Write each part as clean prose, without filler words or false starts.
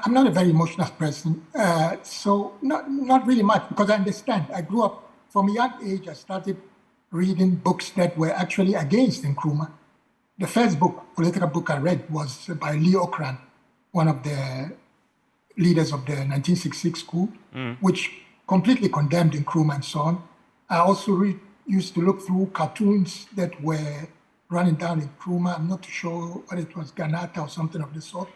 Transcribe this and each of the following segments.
I'm not a very emotional person, so not really much, because I understand. I grew up, from a young age, I started reading books that were actually against Nkrumah. The first political book I read was by Leo Okran, one of the leaders of the 1966 coup, which completely condemned Nkrumah and so on. I also used to look through cartoons that were running down Nkrumah. I'm not too sure what it was, Ganata or something of the sort.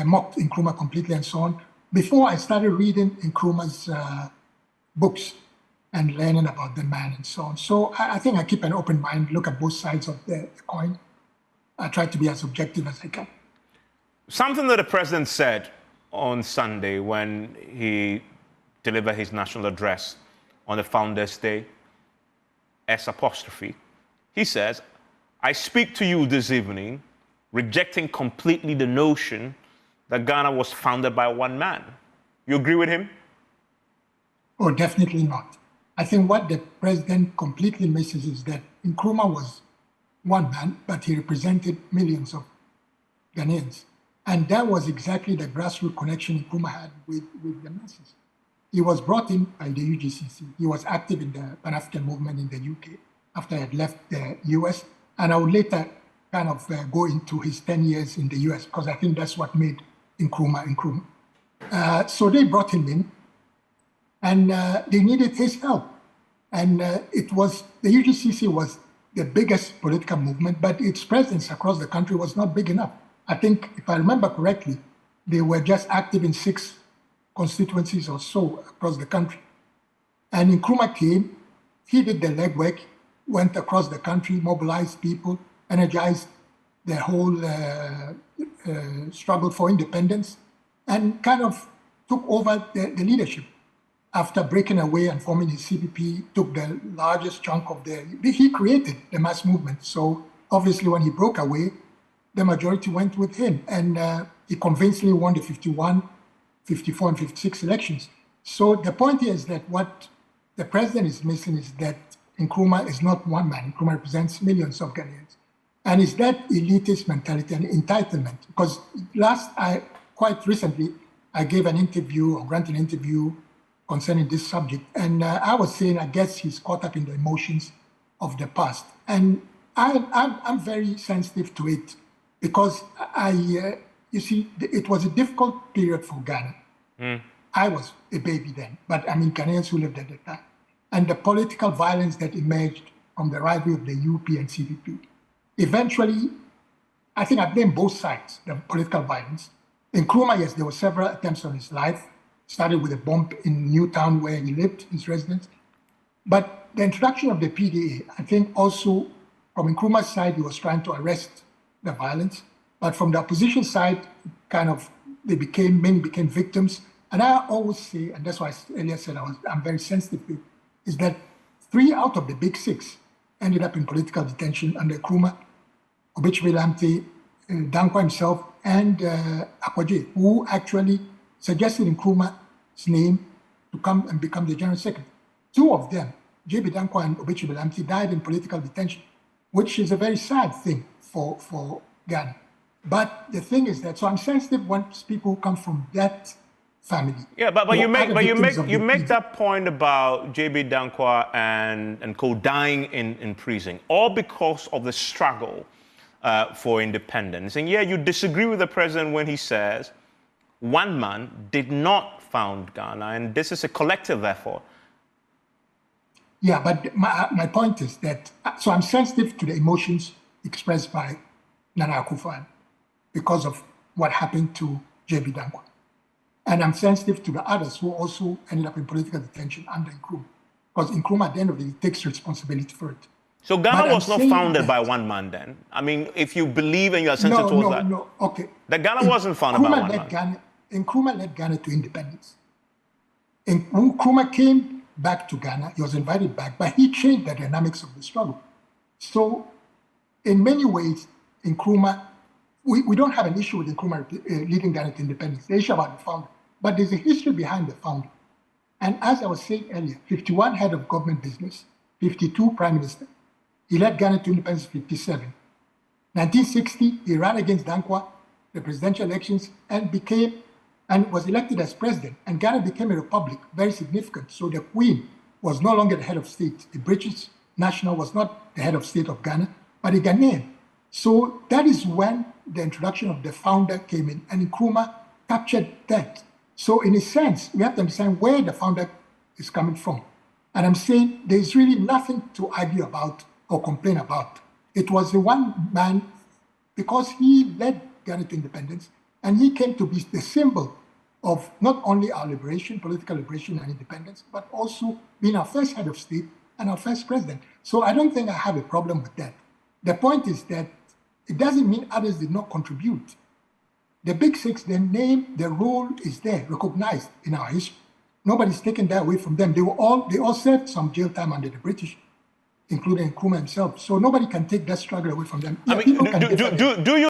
Mocked Nkrumah completely and so on. Before I started reading Nkrumah's books and learning about the man and so on. So I think I keep an open mind, look at both sides of the coin. I try to be as objective as I can. Something that the president said on Sunday when he delivered his national address on the Founders' Day, S'. He says, "I speak to you this evening, rejecting completely the notion that Ghana was founded by one man." You agree with him? Oh, definitely not. I think what the president completely misses is that Nkrumah was one man, but he represented millions of Ghanaians. And that was exactly the grassroots connection Nkrumah had with the masses. He was brought in by the UGCC. He was active in the Pan-African movement in the UK after he had left the US. And I would later kind of go into his 10 years in the US, because I think that's what made Nkrumah. So they brought him in, and they needed his help. And the UGCC was the biggest political movement, but its presence across the country was not big enough. I think, if I remember correctly, they were just active in 6 constituencies or so across the country. And Nkrumah came, he did the legwork, went across the country, mobilized people, energized the whole struggle for independence, and kind of took over the leadership. After breaking away and forming his CPP, took the largest chunk of he created the mass movement. So obviously when he broke away, the majority went with him, and he convincingly won the 51, 54, and 56 elections. So the point here is that what the president is missing is that Nkrumah is not one man. Nkrumah represents millions of Ghanaians. And it's that elitist mentality and entitlement. Because quite recently, I gave an interview or granted an interview concerning this subject. And I was saying, I guess he's caught up in the emotions of the past. And I'm very sensitive to it, because you see, it was a difficult period for Ghana. I was a baby then, but I mean, Ghanaians who lived at the time. And the political violence that emerged from the rivalry of the UP and CPP. Eventually, I think I blame both sides, the political violence. In Nkrumah, yes, there were several attempts on his life. Started with a bomb in Newtown where he lived, his residence. But the introduction of the PDA, I think also from Nkrumah's side, he was trying to arrest the violence. But from the opposition side, many became victims. And I always say, and that's why I earlier said I'm very sensitive to it, is that 3 out of the big 6 ended up in political detention under Nkrumah, Obichebe Lamte, Dankwa himself, and Akwaje, who actually suggested Nkrumah's name to come and become the general secretary. 2 of them, J.B. Dankwa and Obichebe Lamte, died in political detention, which is a very sad thing for Ghana. But the thing is that, so I'm sensitive when people come from that family. Yeah, but you make that point about J.B. Dankwa and co dying in prison, all because of the struggle for independence. And yeah, you disagree with the president when he says one man did not found Ghana, and this is a collective effort. Yeah, but my point is that, so I'm sensitive to the emotions expressed by Nana Akufo-Addo because of what happened to J.B. Dankwa. And I'm sensitive to the others who also ended up in political detention under Nkrumah. Because Nkrumah, at the end of the day, takes responsibility for it. So Ghana was not founded by one man then? I mean, if you believe and you are sensitive towards that. No, okay. That Ghana wasn't founded by one man. Nkrumah led Ghana to independence. When Nkrumah came back to Ghana, he was invited back, but he changed the dynamics of the struggle. So in many ways, Nkrumah, we don't have an issue with Nkrumah leading Ghana to independence. The issue about the founder. But there's a history behind the founder. And as I was saying earlier, 51 head of government business, 52 prime minister. He led Ghana to independence in 57. 1960, he ran against Dankwa, the presidential elections, and became and was elected as president. And Ghana became a republic, very significant. So the Queen was no longer the head of state. The British national was not the head of state of Ghana, but a Ghanaian. So that is when the introduction of the founder came in, and Nkrumah captured that. So in a sense, we have to understand where the founder is coming from. And I'm saying there's really nothing to argue about or complain about. It was the one man, because he led Ghana to independence, and he came to be the symbol of not only our liberation, political liberation and independence, but also being our first head of state and our first president. So I don't think I have a problem with that. The point is that it doesn't mean others did not contribute. The Big Six, their name, their role is there, recognized in our history. Nobody's taken that away from them. They all served some jail time under the British, including Nkrumah himself. So nobody can take that struggle away from them. I mean, do you